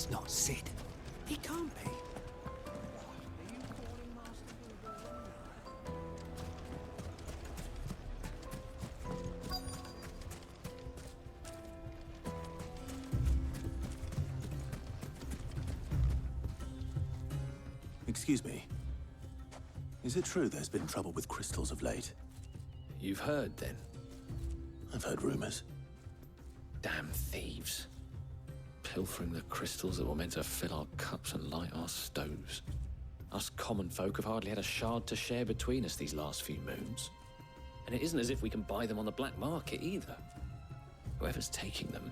He's not Sid. He can't be. Excuse me. Is it true there's been trouble with crystals of late? You've heard, then? I've heard rumors. Damn thieves. Pilfering the crystals that were meant to fill our cups and light our stoves. Us common folk have hardly had a shard to share between us these last few moons. And it isn't as if we can buy them on the black market either. Whoever's taking them,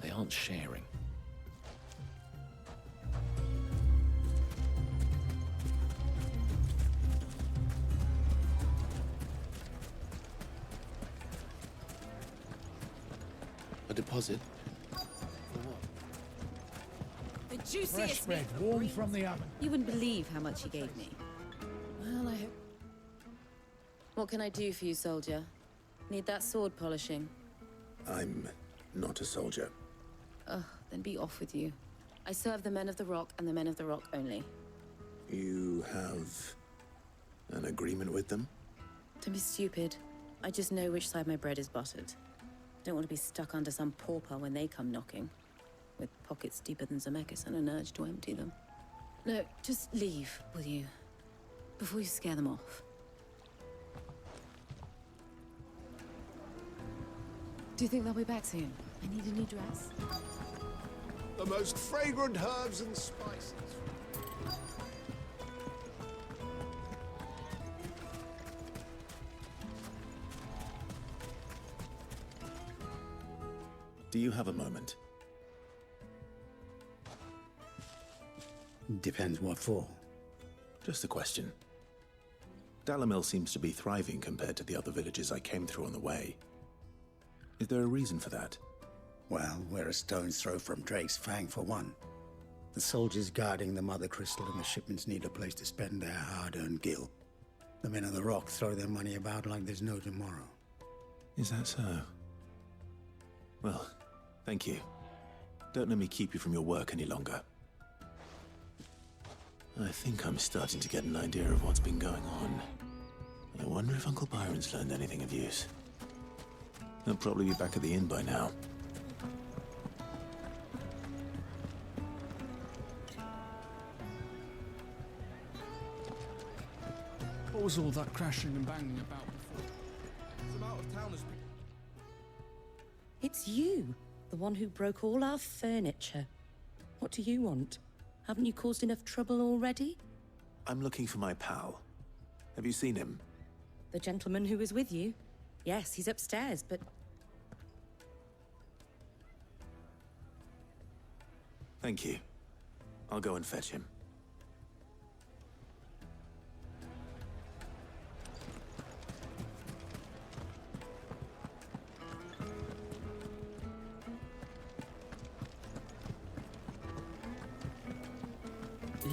they aren't sharing. A deposit? The juiciest Fresh meat bread, warm from the oven. You wouldn't believe how much he gave me. Well, I hope... What can I do for you, soldier? Need that sword polishing? I'm not a soldier. Ugh, then be off with you. I serve the men of the Rock and the men of the Rock only. You have an agreement with them? Don't be stupid. I just know which side my bread is buttered. Don't want to be stuck under some pauper when they come knocking. With pockets deeper than Zemeckis and an urge to empty them. No, just leave, will you? Before you scare them off. Do you think they'll be back soon? I need a new dress. The most fragrant herbs and spices. Do you have a moment? Depends what for. Just a question. Dalamil seems to be thriving compared to the other villages I came through on the way. Is there a reason for that? Well, we're a stone's throw from Drake's Fang for one. The soldiers guarding the Mother Crystal and the shipments need a place to spend their hard-earned gil. The men of the Rock throw their money about like there's no tomorrow. Is that so? Well, thank you. Don't let me keep you from your work any longer. I think I'm starting to get an idea of what's been going on. I wonder if Uncle Byron's learned anything of use. He'll probably be back at the inn by now. What was all that crashing and banging about before? Some out-of-towners... It's you, the one who broke all our furniture. What do you want? Haven't you caused enough trouble already? I'm looking for my pal. Have you seen him? The gentleman who was with you? Yes, he's upstairs, but... Thank you. I'll go and fetch him.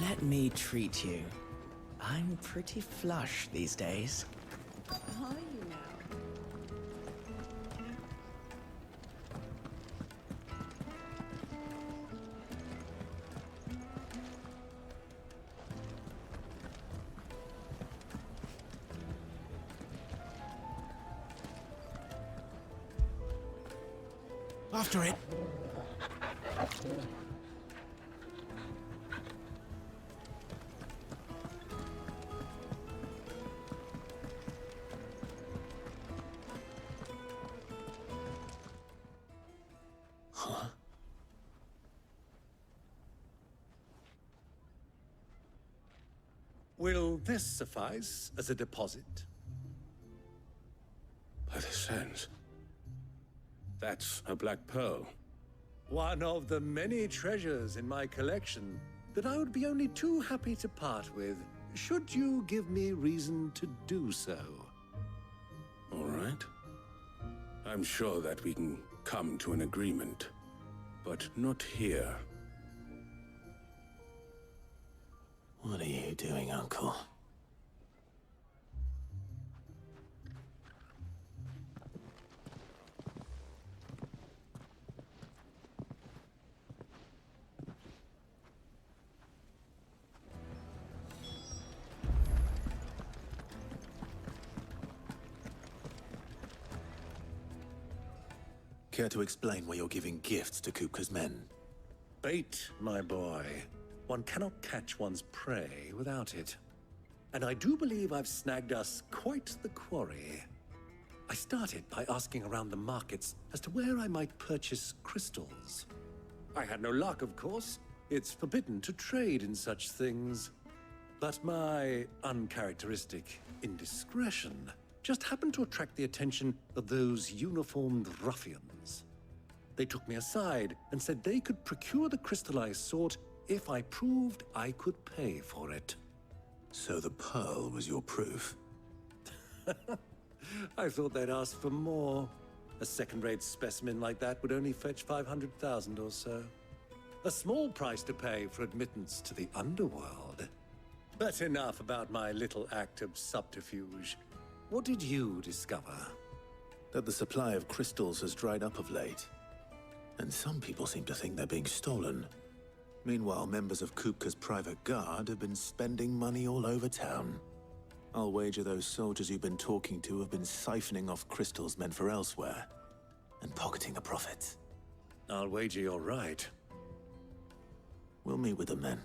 Let me treat you. I'm pretty flush these days. Are you now? After it. Will this suffice as a deposit? By the sands. That's a black pearl. One of the many treasures in my collection that I would be only too happy to part with, should you give me reason to do so. All right. I'm sure that we can come to an agreement, but not here. What are you doing, Uncle? care to explain why you're giving gifts to Kupka's men? Bait, my boy. One cannot catch one's prey without it. And I do believe I've snagged us quite the quarry. I started by asking around the markets as to where I might purchase crystals. I had no luck, of course. It's forbidden to trade in such things. But my uncharacteristic indiscretion just happened to attract the attention of those uniformed ruffians. They took me aside and said they could procure the crystal I sought if I proved I could pay for it. So the pearl was your proof? I thought they'd ask for more. A second-rate specimen like that would only fetch 500,000 or so. A small price to pay for admittance to the underworld. But enough about my little act of subterfuge. What did you discover? That the supply of crystals has dried up of late. And some people seem to think they're being stolen. Meanwhile, members of Kupka's private guard have been spending money all over town. I'll wager those soldiers you've been talking to have been siphoning off crystals meant for elsewhere, and pocketing the profits. I'll wager you're right. We'll meet with them then,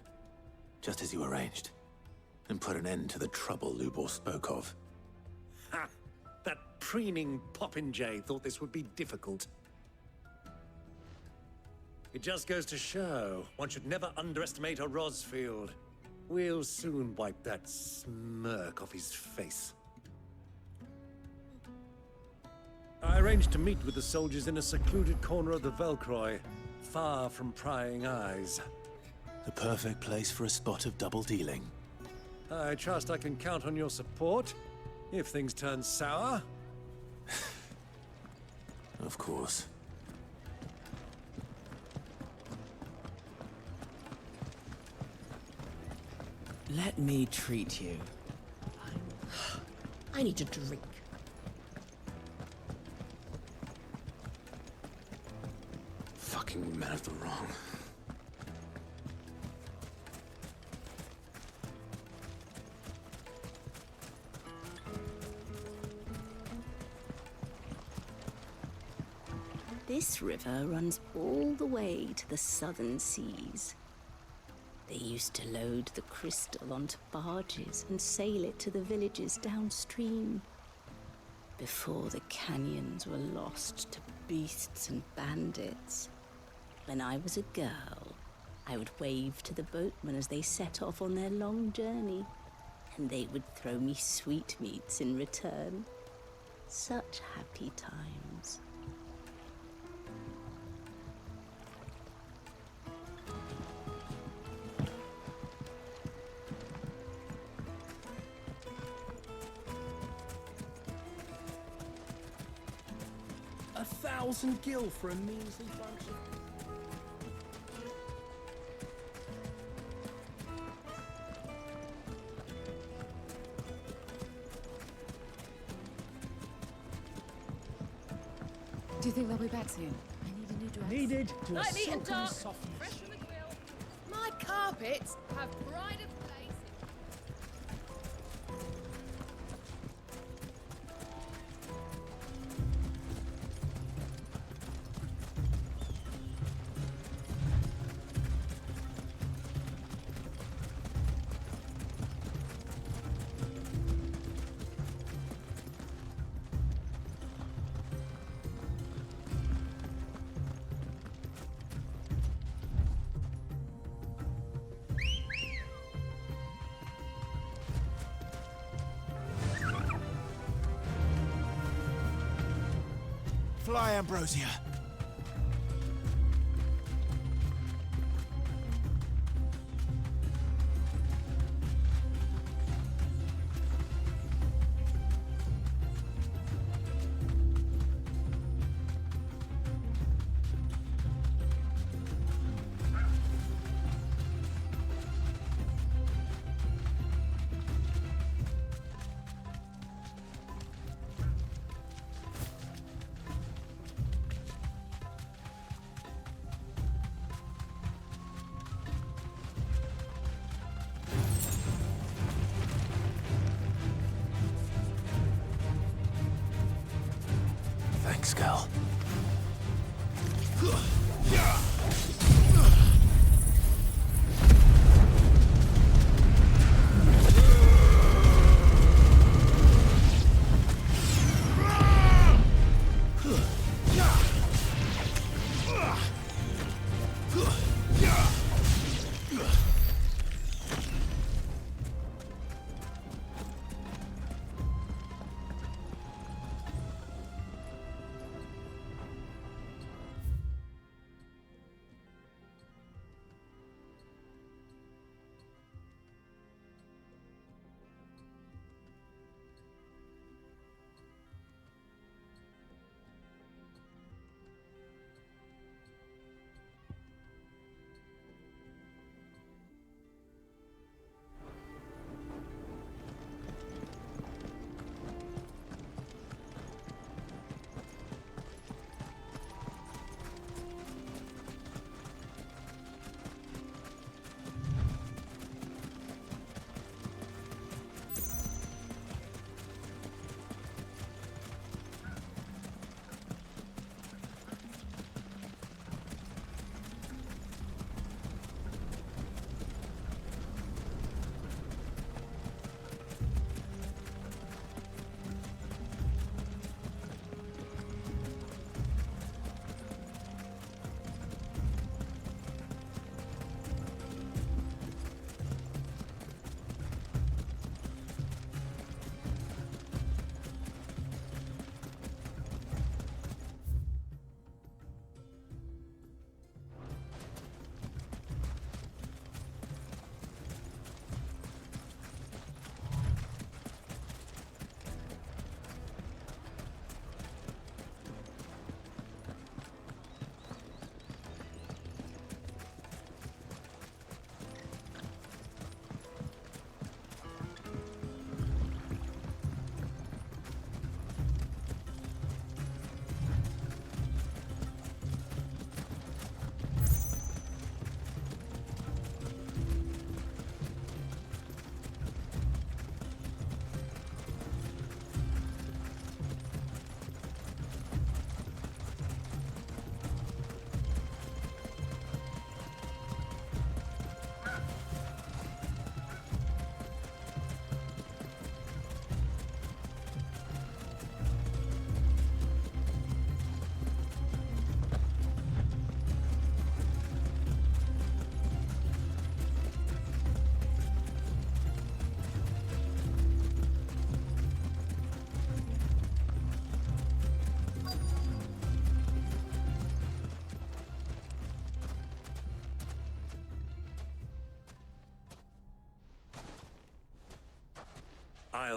just as you arranged, and put an end to the trouble Lubor spoke of. Ha! That preening popinjay thought this would be difficult. It just goes to show, one should never underestimate a Rosfield. We'll soon wipe that smirk off his face. I arranged to meet with the soldiers in a secluded corner of the Velcroy, far from prying eyes. The perfect place for a spot of double dealing. I trust I can count on your support, if things turn sour. Of course. Let me treat you. I need a drink. Fucking men of the wrong. This river runs all the way to the southern seas. They used to load the crystal onto barges and sail it to the villages downstream. Before the canyons were lost to beasts and bandits. When I was a girl, I would wave to the boatmen as they set off on their long journey, and they would throw me sweetmeats in return. Such happy times. $1,000 gil for a measly bunch of... Do you think they'll be back soon? I need a new dress. Needed to a Lightly and silken dark, softness. fresh from the grill. My carpets have pride of place. Fly, Ambrosia. Thanks, Cal.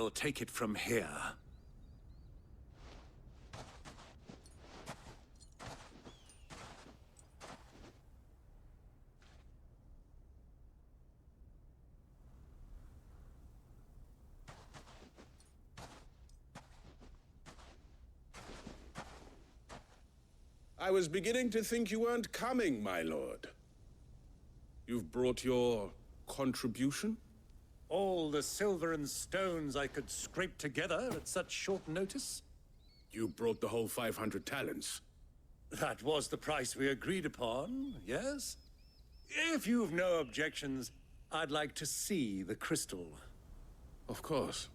I'll take it from here. I was beginning to think you weren't coming, my lord. You've brought your contribution? All the silver and stones I could scrape together at such short notice? You brought the whole 500 talents. That was the price we agreed upon, yes? If you've no objections, I'd like to see the crystal. Of course.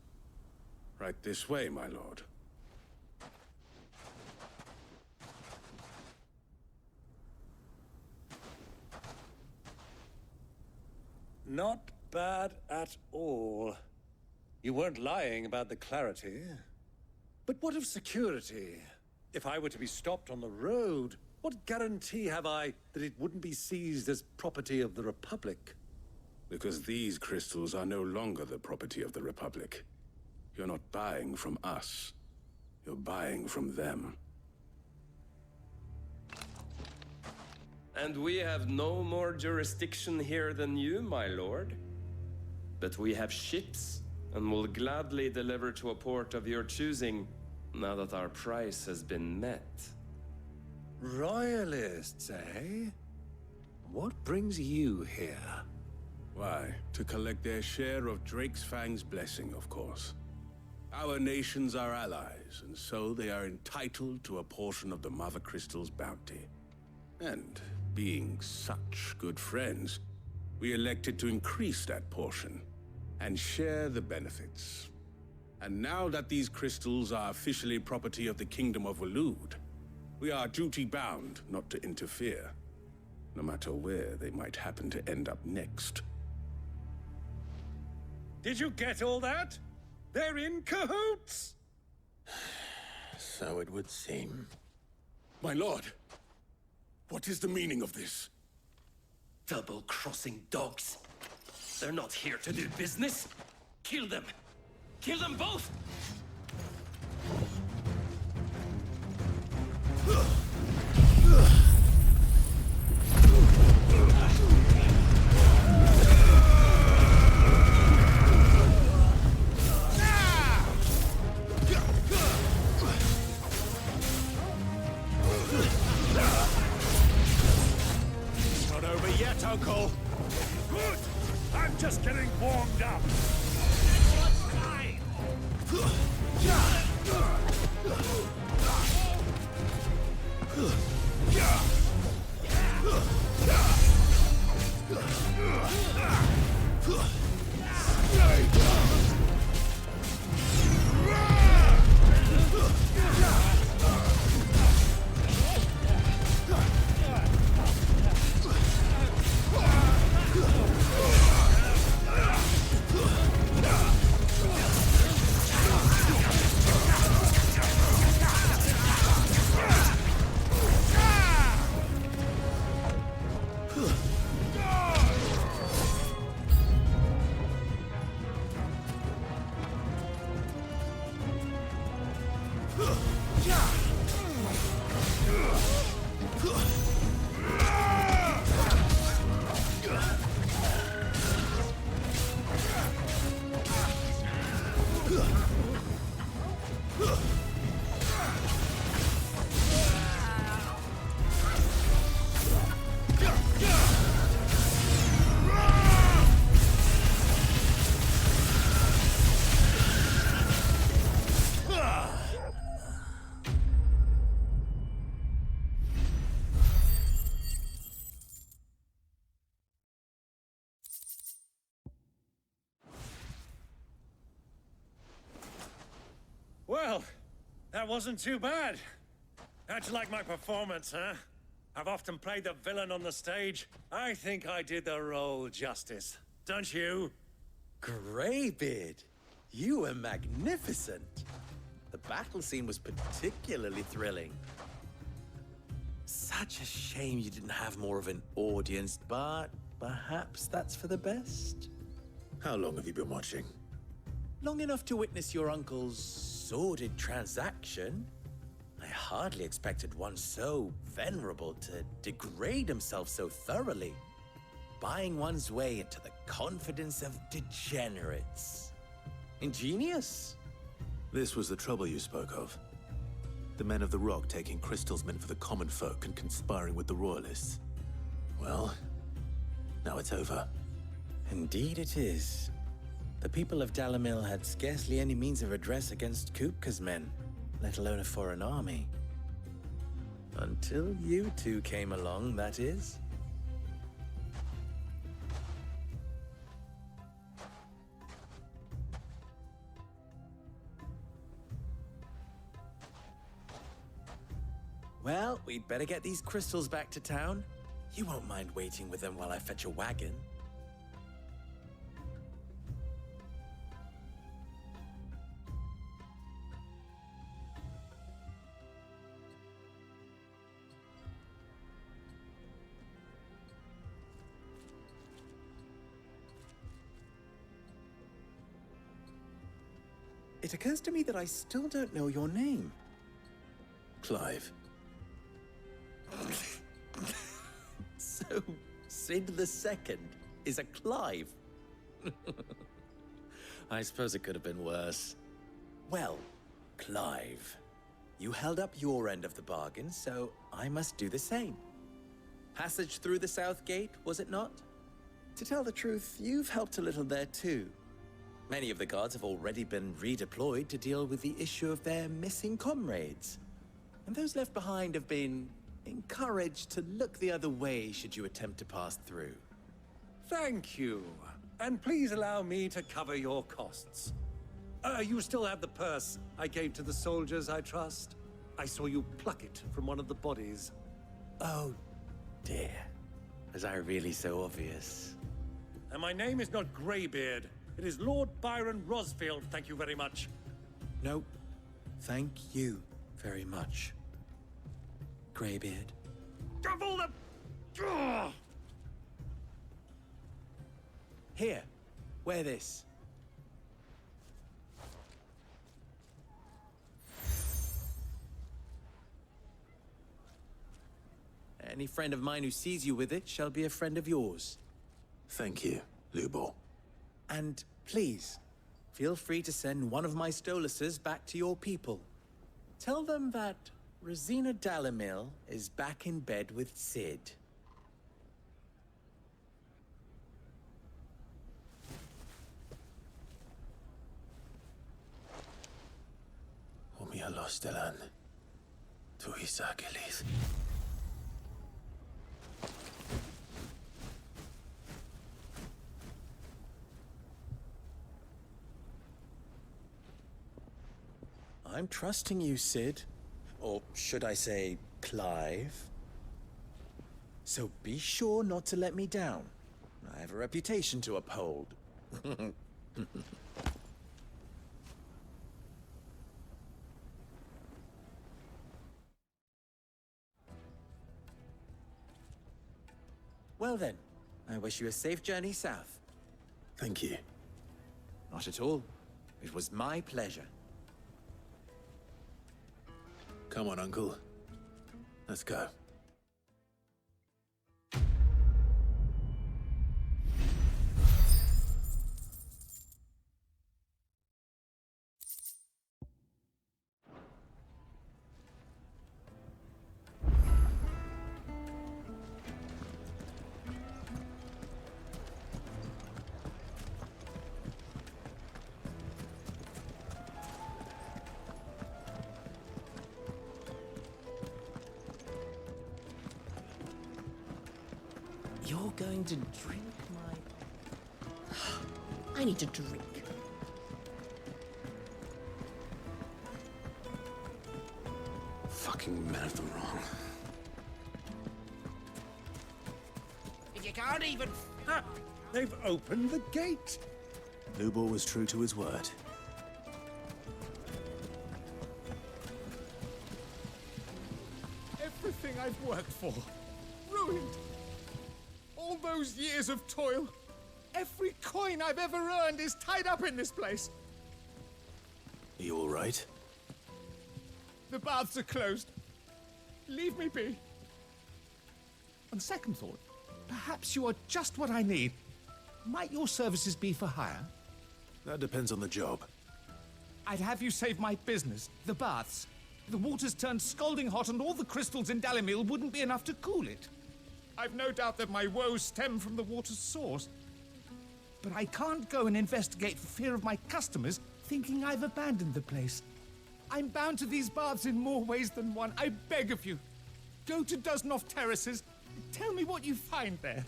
Right this way, my lord. Not bad at all. You weren't lying about the clarity. But what of security? If I were to be stopped on the road, what guarantee have I that it wouldn't be seized as property of the Republic? Because these crystals are no longer the property of the Republic. You're not buying from us. You're buying from them. And we have no more jurisdiction here than you, my lord. But we have ships, and will gladly deliver to a port of your choosing, now that our price has been met. Royalists, eh? What brings you here? Why, to collect their share of Drake's Fang's blessing, of course. Our nations are allies, and so they are entitled to a portion of the Mother Crystal's bounty. And being such good friends, we elected to increase that portion and share the benefits. And now that these crystals are officially property of the Kingdom of Waloed, we are duty-bound not to interfere, no matter where they might happen to end up next. Did you get all that? They're in cahoots! So it would seem. My lord, what is the meaning of this? Double-crossing dogs. They're not here to do business. Kill them. Kill them both! Not over yet, Uncle. Good. I'm just getting warmed up. What's time? Well, that wasn't too bad. How'd you like my performance, huh? I've often played the villain on the stage. I think I did the role justice. Don't you? Greybeard, you were magnificent. The battle scene was particularly thrilling. Such a shame you didn't have more of an audience, but perhaps that's for the best. How long have you been watching? Long enough to witness your uncle's sordid transaction. I hardly expected one so venerable to degrade himself so thoroughly, buying one's way into the confidence of degenerates. Ingenious. This was the trouble you spoke of. The men of the Rock taking crystals meant for the common folk and conspiring with the Royalists. Well, now it's over. Indeed it is. The people of Dalamil had scarcely any means of redress against Kupka's men, let alone a foreign army. Until you two came along, that is. Well, we'd better get these crystals back to town. You won't mind waiting with them while I fetch a wagon. It occurs to me that I still don't know your name. Clive. So, Sid the Second is a Clive? I suppose it could have been worse. Well, Clive, you held up your end of the bargain, so I must do the same. Passage through the South Gate, was it not? To tell the truth, you've helped a little there too. Many of the guards have already been redeployed to deal with the issue of their missing comrades. And those left behind have been encouraged to look the other way should you attempt to pass through. Thank you. And please allow me to cover your costs. You still have the purse I gave to the soldiers, I trust? I saw you pluck it from one of the bodies. Oh, dear. Was I really so obvious? And my name is not Greybeard. It is Lord Byron Rosfield, thank you very much. No, thank you very much, Greybeard. Double the... Ugh! Here, wear this. Any friend of mine who sees you with it shall be a friend of yours. Thank you, Lubor. And please, feel free to send one of my Stoluses back to your people. Tell them that Rosina Dalamil is back in bed with Sid. Umia lostelan. Tuisa Gelith. I'm trusting you, Sid. Or should I say, Clive? So be sure not to let me down. I have a reputation to uphold. Well then, I wish you a safe journey south. Thank you. Not at all. It was my pleasure. Come on, Uncle. Let's go. You're going to drink my... I need a drink. Fucking men of the wrong. If you can't even... They've opened the gate! Lubor was true to his word. Everything I've worked for, ruined. All those years of toil, every coin I've ever earned is tied up in this place. Are you all right? The baths are closed. Leave me be. On second thought, perhaps you are just what I need. Might your services be for hire? That depends on the job. I'd have you save my business, the baths. The water's turned scalding hot and all the crystals in Dalimil wouldn't be enough to cool it. I've no doubt that my woes stem from the water's source. But I can't go and investigate for fear of my customers thinking I've abandoned the place. I'm bound to these baths in more ways than one. I beg of you. Go to Dusnoff Terraces. Tell me what you find there.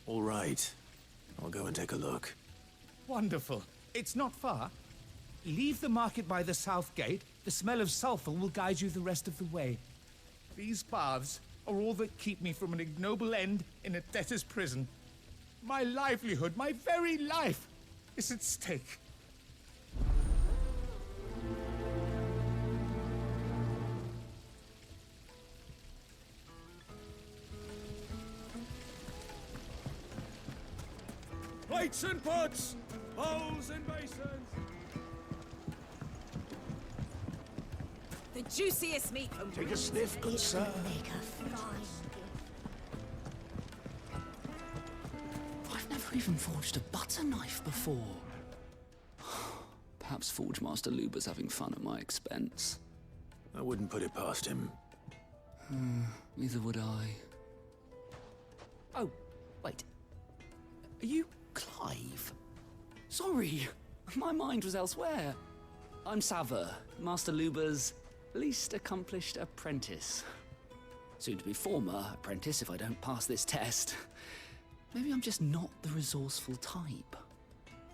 All right. I'll go and take a look. Wonderful. It's not far. Leave the market by the south gate. The smell of sulfur will guide you the rest of the way. These baths are all that keep me from an ignoble end in a debtor's prison. My livelihood, my very life, is at stake. Plates and pots! Bowls and basins! The juiciest meat from Take a sniff, good sir. I've never even forged a butter knife before. Perhaps Forge Master Luber's having fun at my expense. I wouldn't put it past him. Neither would I. Oh, wait. Are you Clive? Sorry, my mind was elsewhere. I'm Sava, Master Luber's Least accomplished apprentice. Soon to be former apprentice if I don't pass this test. Maybe I'm just not the resourceful type.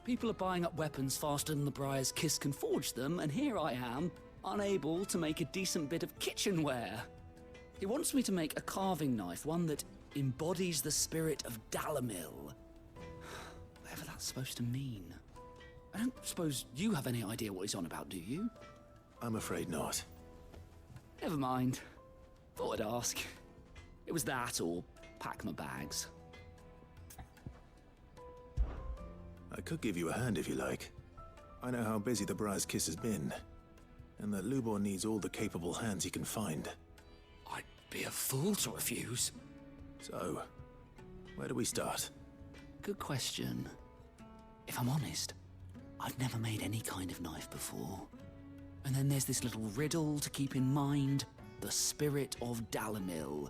People are buying up weapons faster than the Briar's Kiss can forge them, and here I am, unable to make a decent bit of kitchenware. He wants me to make a carving knife, one that embodies the spirit of Dalamil. Whatever that's supposed to mean. I don't suppose you have any idea what he's on about, do you? I'm afraid not. Never mind. Thought I'd ask. It was that or pack my bags. I could give you a hand if you like. I know how busy the Briar's Kiss has been, and that Lubor needs all the capable hands he can find. I'd be a fool to refuse. So, where do we start? Good question. If I'm honest, I've never made any kind of knife before. And then there's this little riddle to keep in mind. The spirit of Dalamil.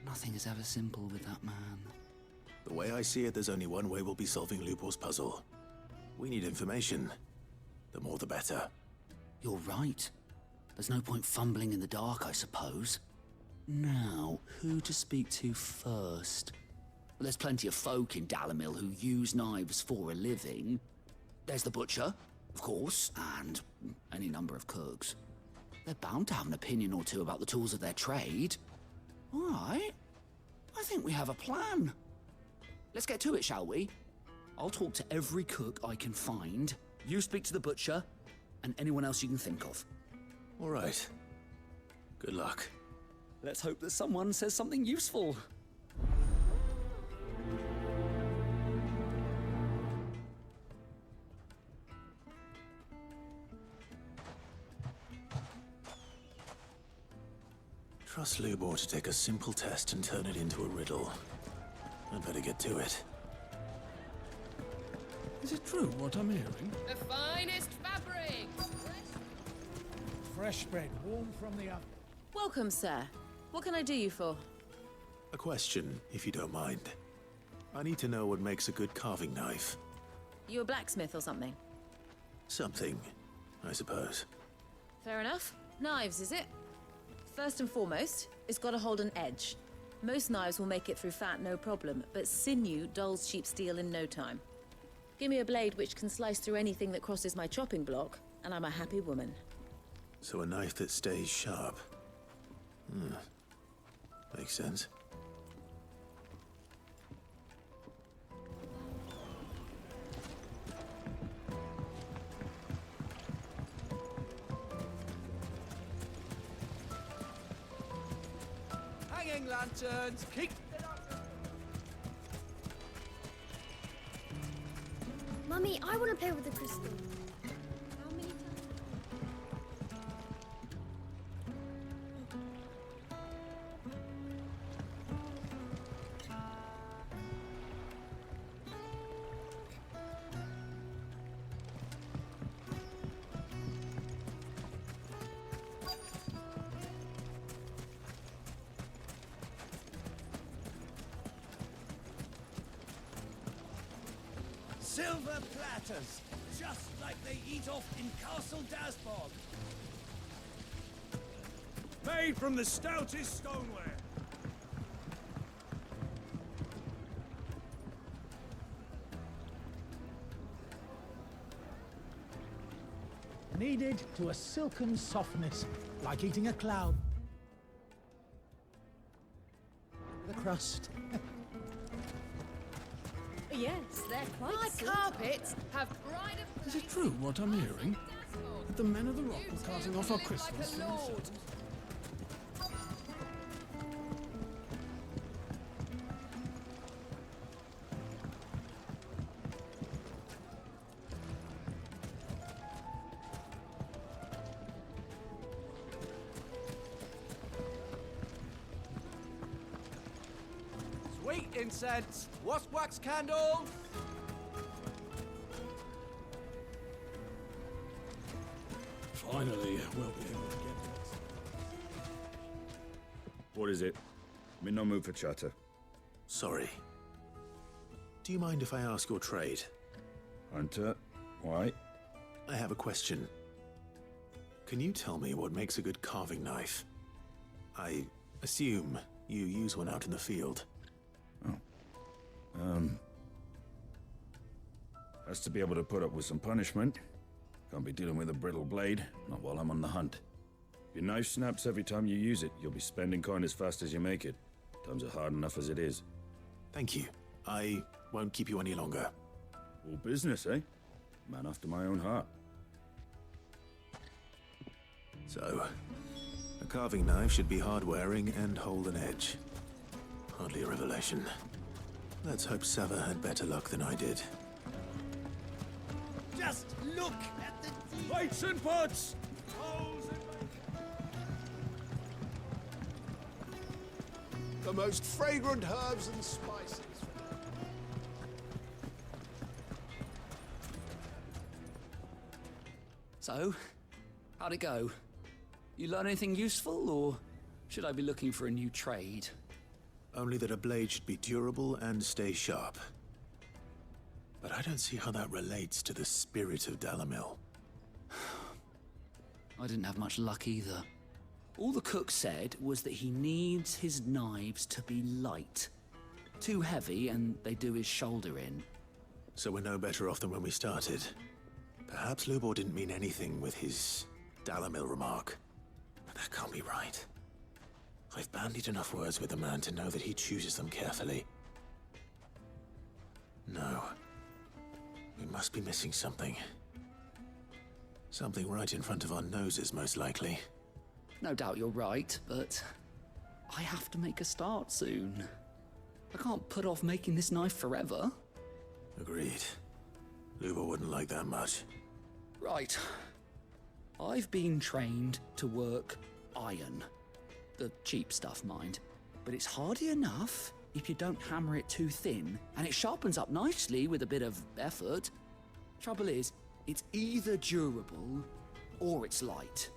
Nothing is ever simple with that man. The way I see it, there's only one way we'll be solving Lubor's puzzle. We need information. The more the better. You're right. There's no point fumbling in the dark, I suppose. Now, who to speak to first? Well, there's plenty of folk in Dalamil who use knives for a living. There's the butcher, of course, and any number of cooks. They're bound to have an opinion or two about the tools of their trade. All right. I think we have a plan. Let's get to it, shall we? I'll talk to every cook I can find. You speak to the butcher, and anyone else you can think of. All right. Good luck. Let's hope that someone says something useful. Trust Lubor to take a simple test and turn it into a riddle. I'd better get to it. Is it true what I'm hearing? The finest fabric! Fresh bread, warm from the oven. Welcome, sir. What can I do you for? A question, if you don't mind. I need to know what makes a good carving knife. You a blacksmith or something? Something, I suppose. Fair enough. Knives, is it? First and foremost, it's got to hold an edge. Most knives will make it through fat, no problem, but sinew dulls cheap steel in no time. Give me a blade which can slice through anything that crosses my chopping block, and I'm a happy woman. So a knife that stays sharp. Makes sense. Hanging lanterns, keep... Mummy, I want to play with the crystal. Silver platters, just like they eat off in Castle Dasbog. Made from the stoutest stoneware. Kneaded to a silken softness, like eating a cloud. The crust. Yes, they're quite My silky. carpets have pride of Is it true what I'm hearing? That the men of the rock were carting off our crystals for themselves? Sweet incense, wasp wax candles. Finally, we'll be able to get this. What is it? I'm in no mood for chatter. Sorry. Do you mind if I ask your trade? Hunter, why? I have a question. Can you tell me what makes a good carving knife? I assume you use one out in the field. Has to be able to put up with some punishment. Can't be dealing with a brittle blade, not while I'm on the hunt. If your knife snaps every time you use it, you'll be spending coin as fast as you make it. Times are hard enough as it is. Thank you. I won't keep you any longer. All business, eh? Man after my own heart. So, a carving knife should be hard-wearing and hold an edge. Hardly a revelation. Let's hope Sava had better luck than I did. Just look at the Plates and pots! The most fragrant herbs and spices. So, how'd it go? You learn anything useful, or should I be looking for a new trade? Only that a blade should be durable and stay sharp. But I don't see how that relates to the spirit of Dalamil. I didn't have much luck either. All the cook said was that he needs his knives to be light. Too heavy and they do his shoulder in. So we're no better off than when we started. Perhaps Lubor didn't mean anything with his Dalamil remark. But that can't be right. I've bandied enough words with the man to know that he chooses them carefully. No. We must be missing something. Something right in front of our noses, most likely. No doubt you're right, but I have to make a start soon. I can't put off making this knife forever. Agreed. Lubor wouldn't like that much. Right. I've been trained to work iron. The cheap stuff, mind. But it's hardy enough if you don't hammer it too thin, and it sharpens up nicely with a bit of effort. Trouble is, it's either durable or it's light.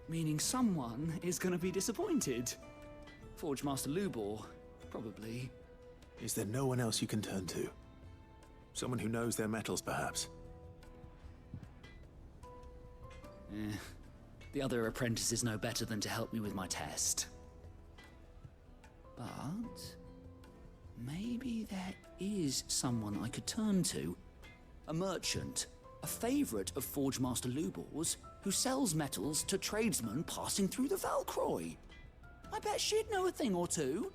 Meaning someone is gonna be disappointed. Forge Master Lubor, probably. Is there no one else you can turn to? Someone who knows their metals, perhaps? The other apprentices know better than to help me with my test. But maybe there is someone I could turn to. A merchant, a favorite of Forge Master Lubor's, who sells metals to tradesmen passing through the Valcroy. I bet she'd know a thing or two.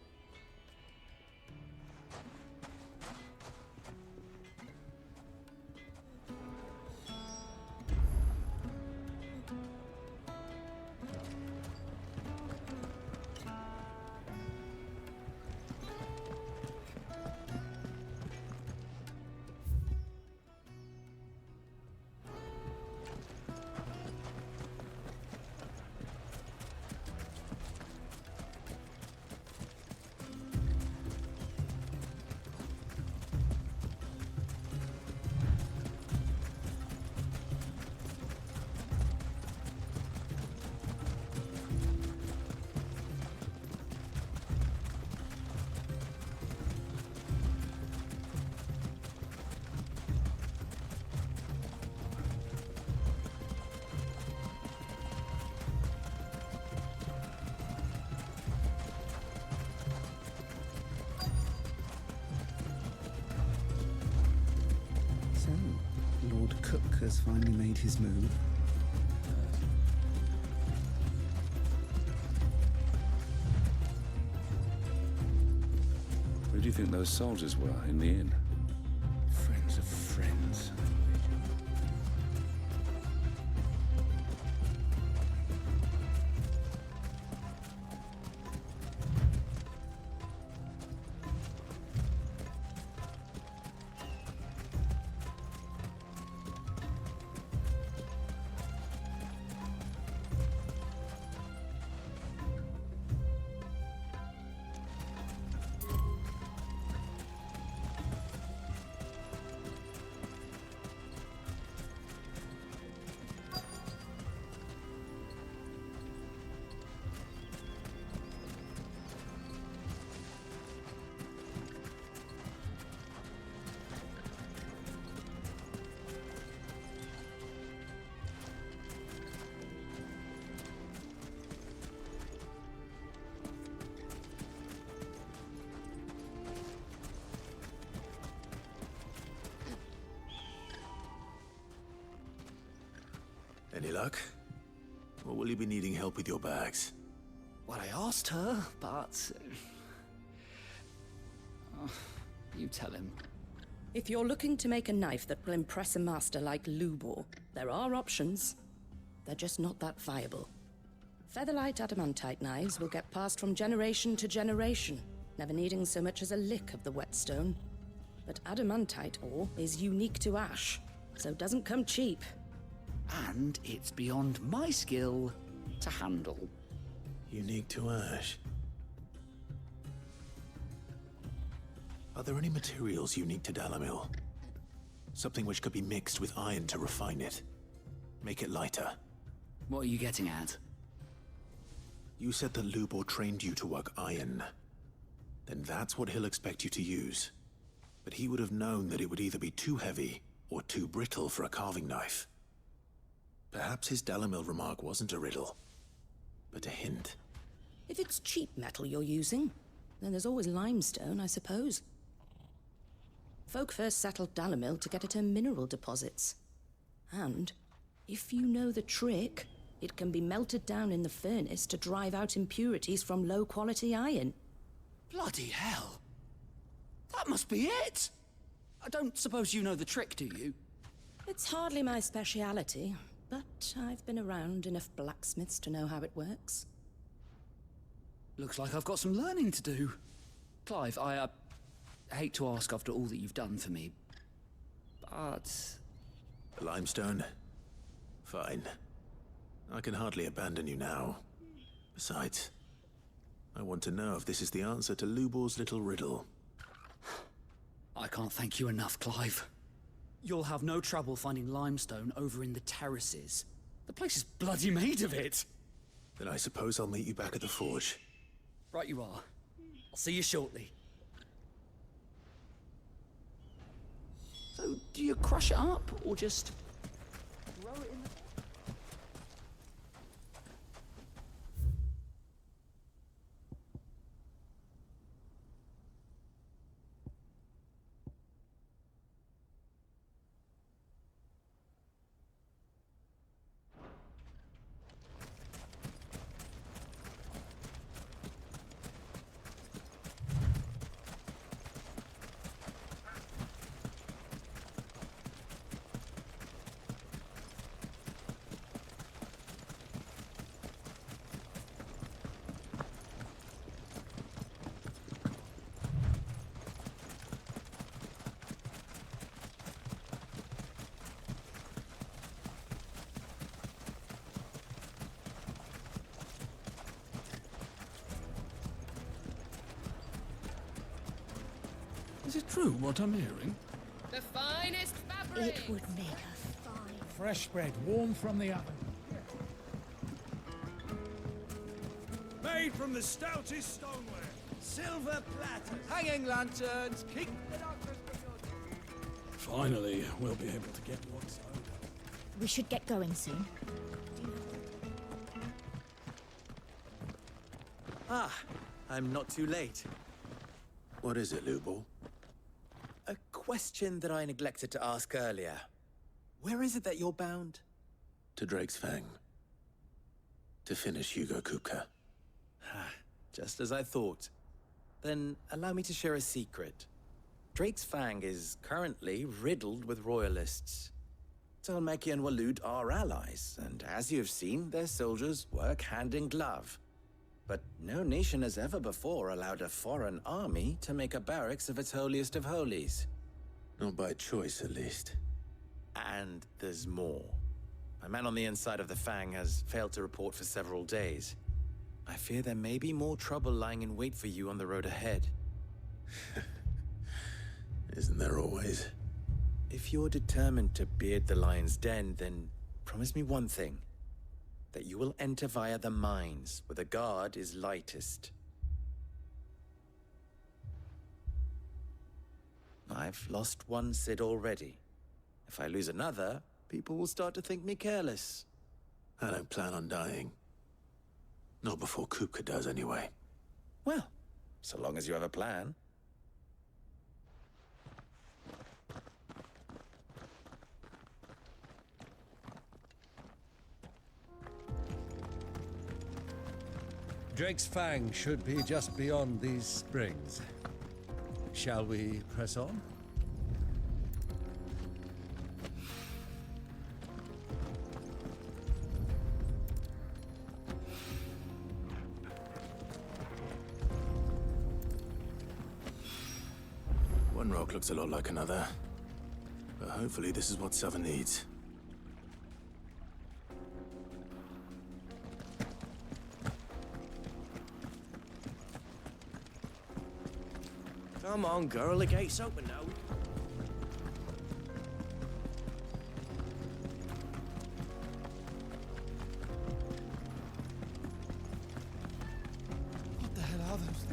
So, Lord Cook has finally made his move. Who do you think those soldiers were in the inn? Friends of friends. Any luck? Or will you be needing help with your bags? Well, I asked her, but... you tell him. If you're looking to make a knife that will impress a master like Lubor, there are options. They're just not that viable. Featherlight adamantite knives will get passed from generation to generation, never needing so much as a lick of the whetstone. But adamantite ore is unique to ash, so it doesn't come cheap. And it's beyond my skill to handle. Unique to ash. Are there any materials unique to Dalamil? Something which could be mixed with iron to refine it. Make it lighter. What are you getting at? You said that Lubor trained you to work iron. Then that's what he'll expect you to use. But he would have known that it would either be too heavy or too brittle for a carving knife. Perhaps his Dalamil remark wasn't a riddle, but a hint. If it's cheap metal you're using, then there's always limestone, I suppose. Folk first settled Dalamil to get at her mineral deposits. And, if you know the trick, it can be melted down in the furnace to drive out impurities from low-quality iron. Bloody hell! That must be it! I don't suppose you know the trick, do you? It's hardly my speciality, but I've been around enough blacksmiths to know how it works. Looks like I've got some learning to do. Clive, I hate to ask after all that you've done for me, but... Limestone? Fine. I can hardly abandon you now. Besides, I want to know if this is the answer to Lubor's little riddle. I can't thank you enough, Clive. You'll have no trouble finding limestone over in the terraces. The place is bloody made of it. Then I suppose I'll meet you back at the forge. Right you are. I'll see you shortly. So, do you crush it up, or just throw it in the... Is it true what I'm hearing? The finest fabric! It would make a fine. Fresh bread, warm from the oven. Made from the stoutest stoneware. Silver platters. Hanging lanterns, king... Finally, we'll be able to get what's owed. We should get going soon. Ah, I'm not too late. What is it, Lubor? A question that I neglected to ask earlier. Where is it that you're bound? To Drake's Fang. To finish Hugo Kupka. Just as I thought. Then allow me to share a secret. Drake's Fang is currently riddled with royalists. Talmeki and Walud are allies, and as you have seen, their soldiers work hand in glove. But no nation has ever before allowed a foreign army to make a barracks of its holiest of holies. Not by choice, at least. And there's more. A man on the inside of the Fang has failed to report for several days. I fear there may be more trouble lying in wait for you on the road ahead. Isn't there always? If you're determined to beard the lion's den, then promise me one thing. That you will enter via the mines, where the guard is lightest. I've lost one Cid already. If I lose another, people will start to think me careless. I don't plan on dying. Not before Kupka does, anyway. Well, so long as you have a plan. Drake's Fang should be just beyond these springs. Shall we press on? One rock looks a lot like another. But hopefully this is what Southern needs. Come on, girl, the gate's open now. What the hell are those things?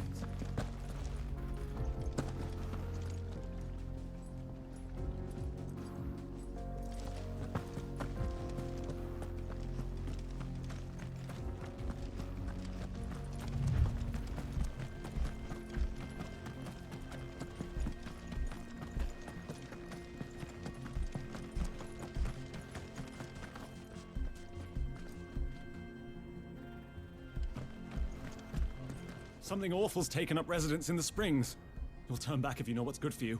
Something awful's taken up residence in the springs. You'll turn back if you know what's good for you.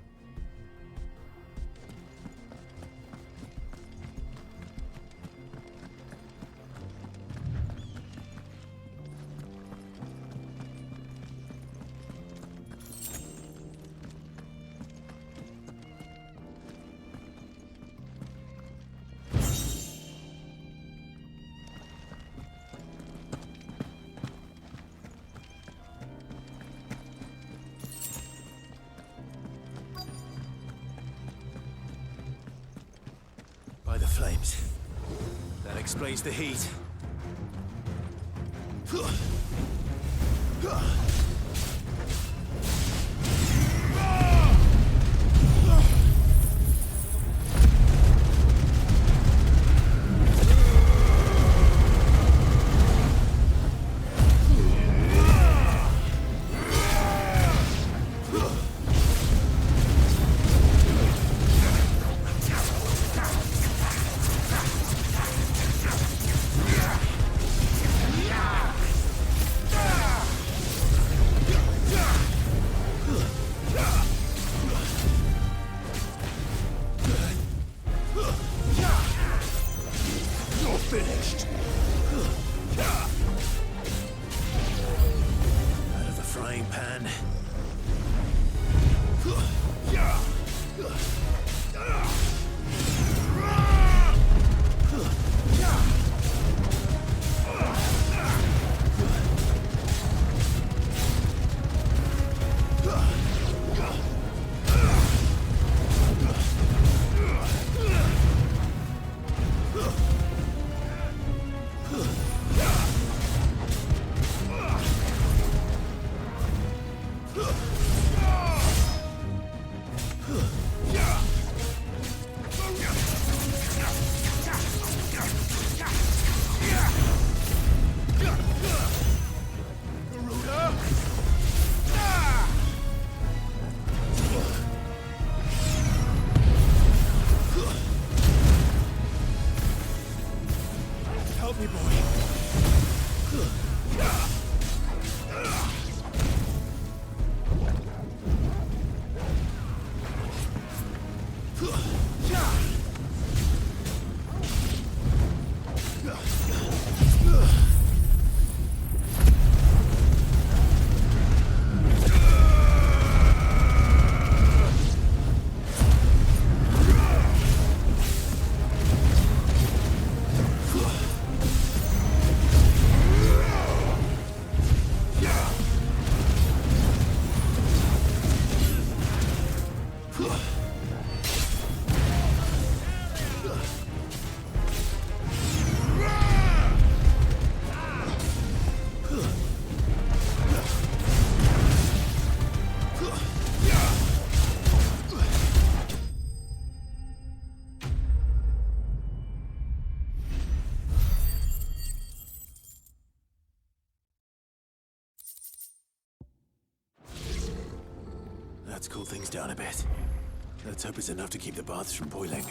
By the flames. That explains the heat. Finished. Out of the frying pan. Help me, boy. Let's cool things down a bit. Let's hope it's enough to keep the baths from boiling.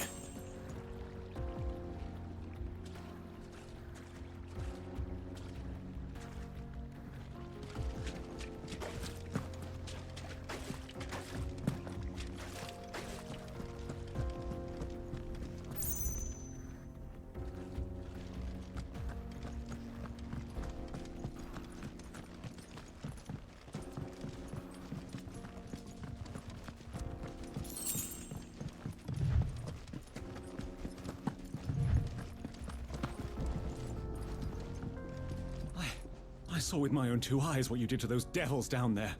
saw with my own 2 eyes what you did to those devils down there,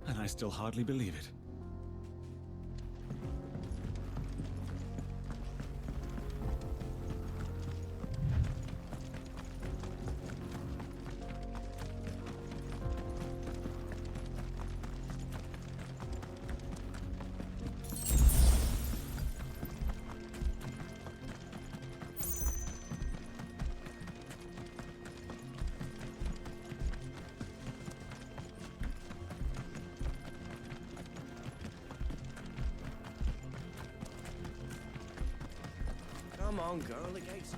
and I still hardly believe it. Come on, girl, the gate's...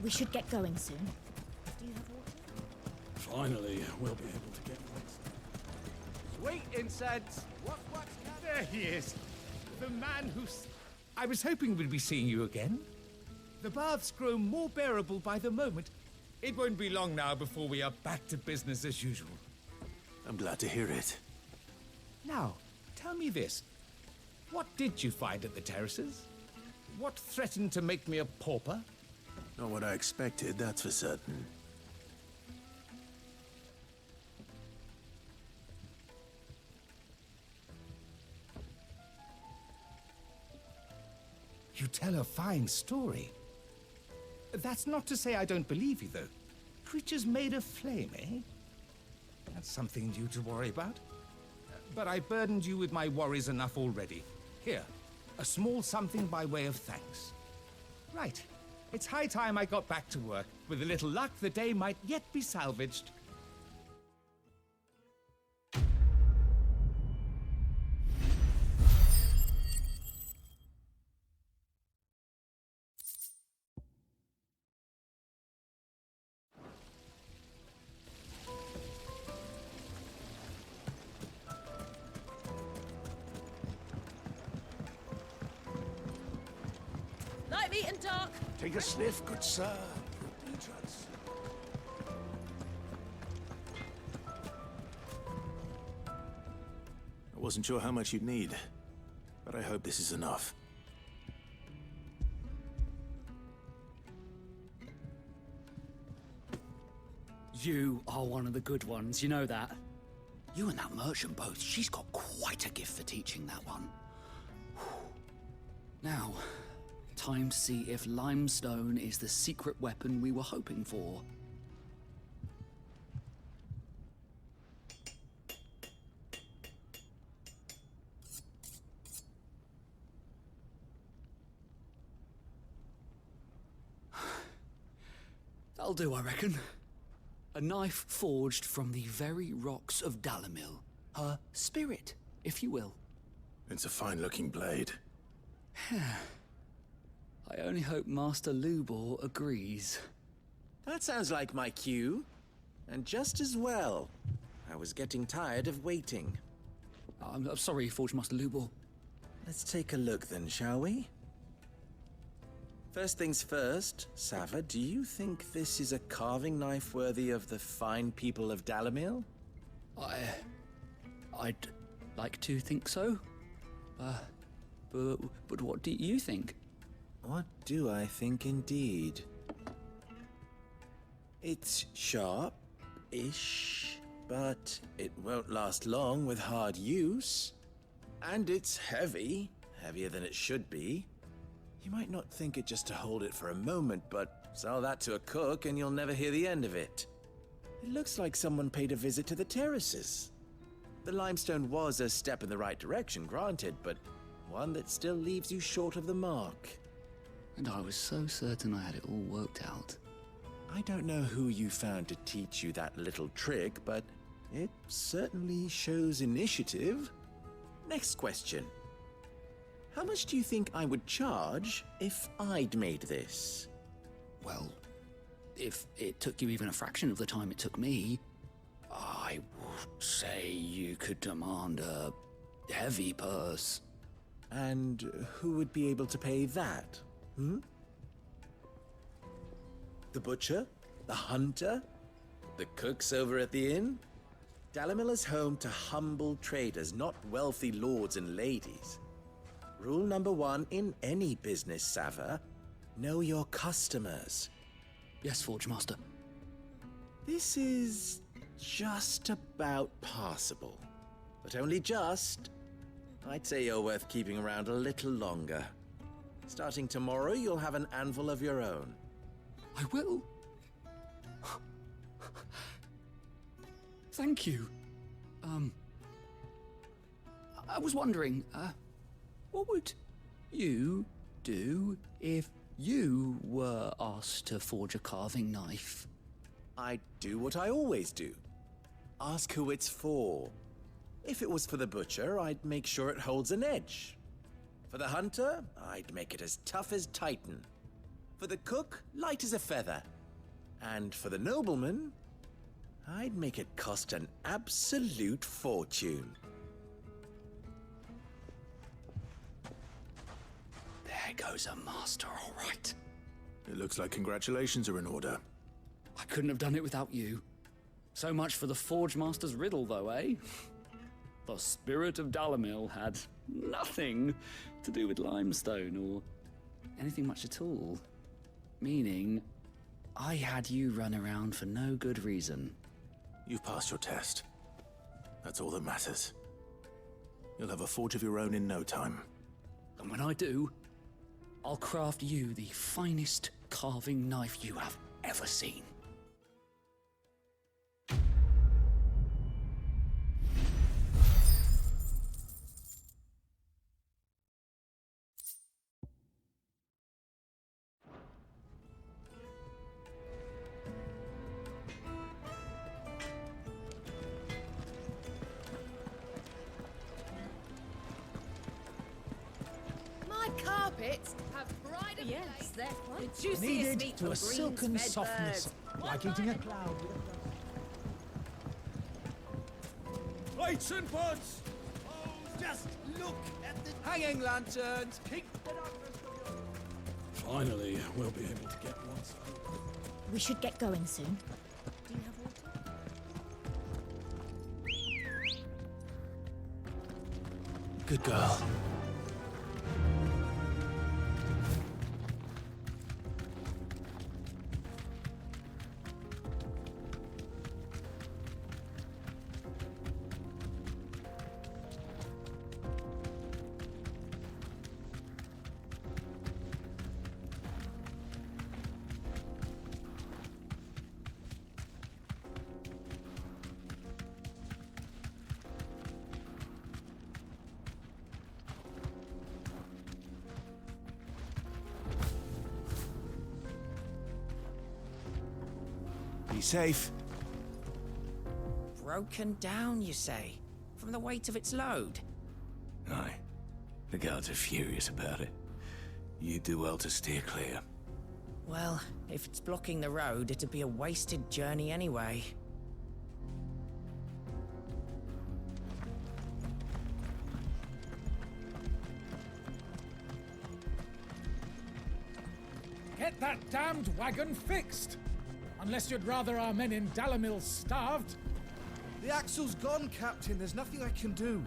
We should get going soon. Do you have water? Finally, we'll be able to get what's... Sweet incense! What's there he is! The man who's... I was hoping we'd be seeing you again. The baths grow more bearable by the moment. It won't be long now before we are back to business as usual. I'm glad to hear it. Now, tell me this. What did you find at the terraces? What threatened to make me a pauper? Not what I expected, that's for certain. You tell a fine story. That's not to say I don't believe you, though. Creatures made of flame, eh? That's something new to worry about. But I burdened you with my worries enough already. Here, a small something by way of thanks. Right. It's high time I got back to work. With a little luck, the day might yet be salvaged. Light, meat, and dark. Take a sniff, good sir. I wasn't sure how much you'd need, but I hope this is enough. You are one of the good ones, you know that? You and that merchant both, she's got quite a gift for teaching that one. Now, time to see if limestone is the secret weapon we were hoping for. That'll do, I reckon. A knife forged from the very rocks of Dalamil. Her spirit, if you will. It's a fine-looking blade. I only hope Master Lubor agrees. That sounds like my cue. And just as well. I was getting tired of waiting. I'm sorry, Forge Master Lubor. Let's take a look then, shall we? First things first, Sava, do you think this is a carving knife worthy of the fine people of Dalamil? I'd like to think so. But what do you think? What do I think indeed? It's sharp-ish, but it won't last long with hard use. And it's heavy, heavier than it should be. You might not think it just to hold it for a moment, but sell that to a cook and you'll never hear the end of it. It looks like someone paid a visit to the terraces. The limestone was a step in the right direction, granted, but one that still leaves you short of the mark. And I was so certain I had it all worked out. I don't know who you found to teach you that little trick, but it certainly shows initiative. Next question. How much do you think I would charge if I'd made this? Well, if it took you even a fraction of the time it took me, I would say you could demand a heavy purse. And who would be able to pay that? The butcher? The hunter? The cooks over at the inn? Dalamil is home to humble traders, not wealthy lords and ladies. Rule number one in any business, Sava. Know your customers. Yes, Forge Master. This is just about passable. But only just. I'd say you're worth keeping around a little longer. Starting tomorrow, you'll have an anvil of your own. I will. Thank you. I was wondering, what would you do if you were asked to forge a carving knife? I'd do what I always do. Ask who it's for. If it was for the butcher, I'd make sure it holds an edge. For the hunter, I'd make it as tough as Titan. For the cook, light as a feather. And for the nobleman, I'd make it cost an absolute fortune. There goes a master, all right. It looks like congratulations are in order. I couldn't have done it without you. So much for the Forge Master's riddle, though, eh? The spirit of Dalamil had nothing to do with limestone or anything much at all. Meaning, I had you run around for no good reason. You've passed your test. That's all that matters. You'll have a forge of your own in no time. And when I do, I'll craft you the finest carving knife you have ever seen. My carpets have brighter Yes, they're quite the juiciest Kneaded meat to from a silken greens-fed softness, birds. like eating a cloud. Lights and buds! Oh, just look at the hanging lanterns! Keep it up! Finally, we'll be able to get one side. We should get going soon. Do you have water? Good girl. Be safe. Broken down, you say? From the weight of its load? Aye. The guards are furious about it. You do well to steer clear. Well, if it's blocking the road, it'd be a wasted journey anyway. Get that damned wagon fixed! Unless you'd rather our men in Dalamil starved. The axle's gone, Captain. There's nothing I can do.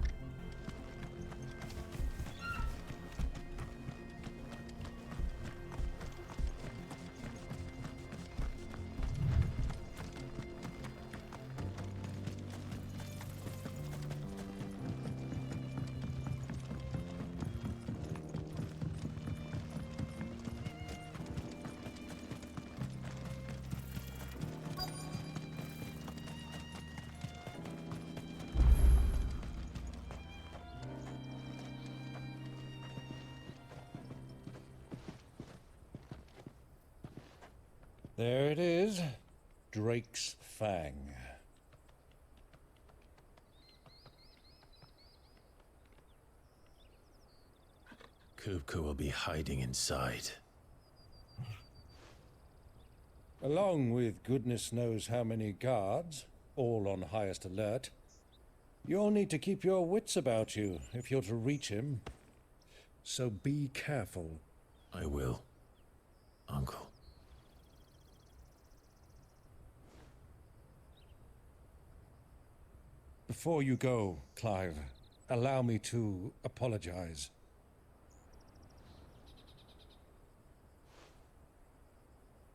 There it is. Drake's Fang. Kupka will be hiding inside. Along with goodness knows how many guards, all on highest alert. You'll need to keep your wits about you if you're to reach him. So be careful. I will, Uncle. Before you go, Clive, allow me to apologize.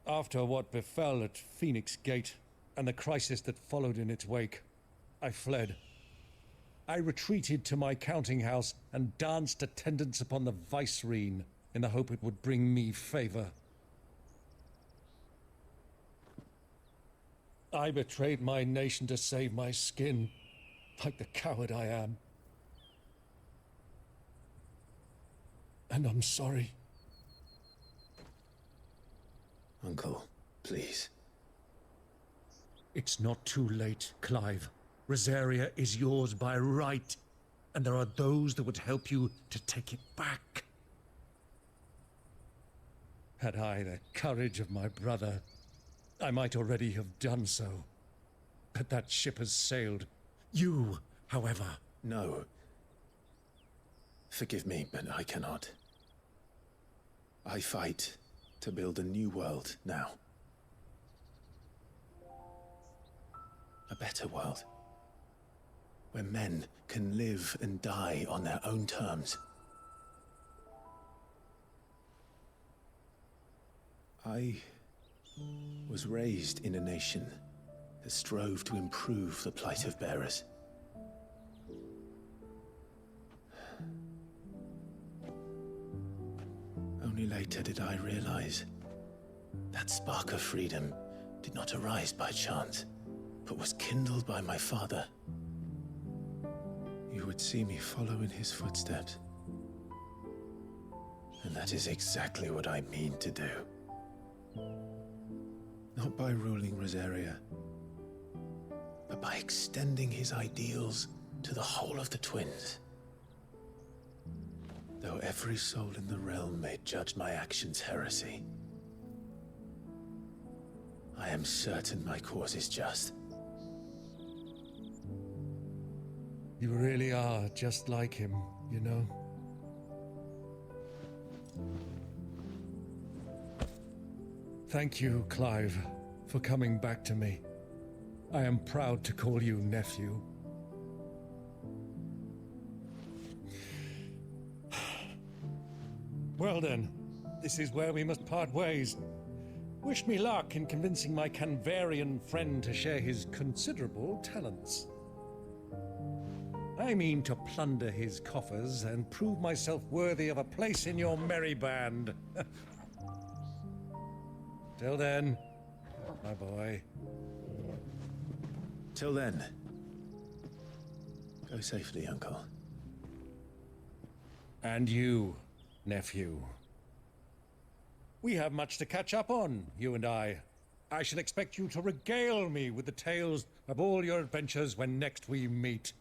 After what befell at Phoenix Gate and the crisis that followed in its wake, I fled. I retreated to my counting house and danced attendance upon the vicereine in the hope it would bring me favor. I betrayed my nation to save my skin, like the coward I am. And I'm sorry. Uncle, please. It's not too late, Clive. Rosaria is yours by right, and there are those that would help you to take it back. Had I the courage of my brother, I might already have done so. But that ship has sailed. You, however... No. Forgive me, but I cannot. I fight to build a new world now. A better world. Where men can live and die on their own terms. I was raised in a nation that strove to improve the plight of bearers. Only later did I realize that spark of freedom did not arise by chance, but was kindled by my father. You would see me follow in his footsteps. And that is exactly what I mean to do. Not by ruling Rosaria, but by extending his ideals to the whole of the twins. Though every soul in the realm may judge my actions heresy, I am certain my cause is just. You really are just like him, you know? Thank you, Clive, for coming back to me. I am proud to call you nephew. Well then, this is where we must part ways. Wish me luck in convincing my Canvarian friend to share his considerable talents. I mean to plunder his coffers and prove myself worthy of a place in your merry band. Till then, my boy. Till then, go safely, Uncle. And you, nephew. We have much to catch up on, you and I. I shall expect you to regale me with the tales of all your adventures when next we meet.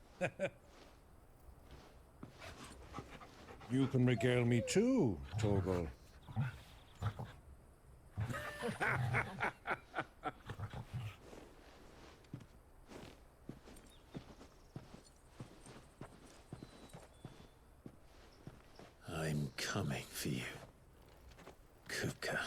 You can regale me too, Torgal. I'm coming for you, Kupka.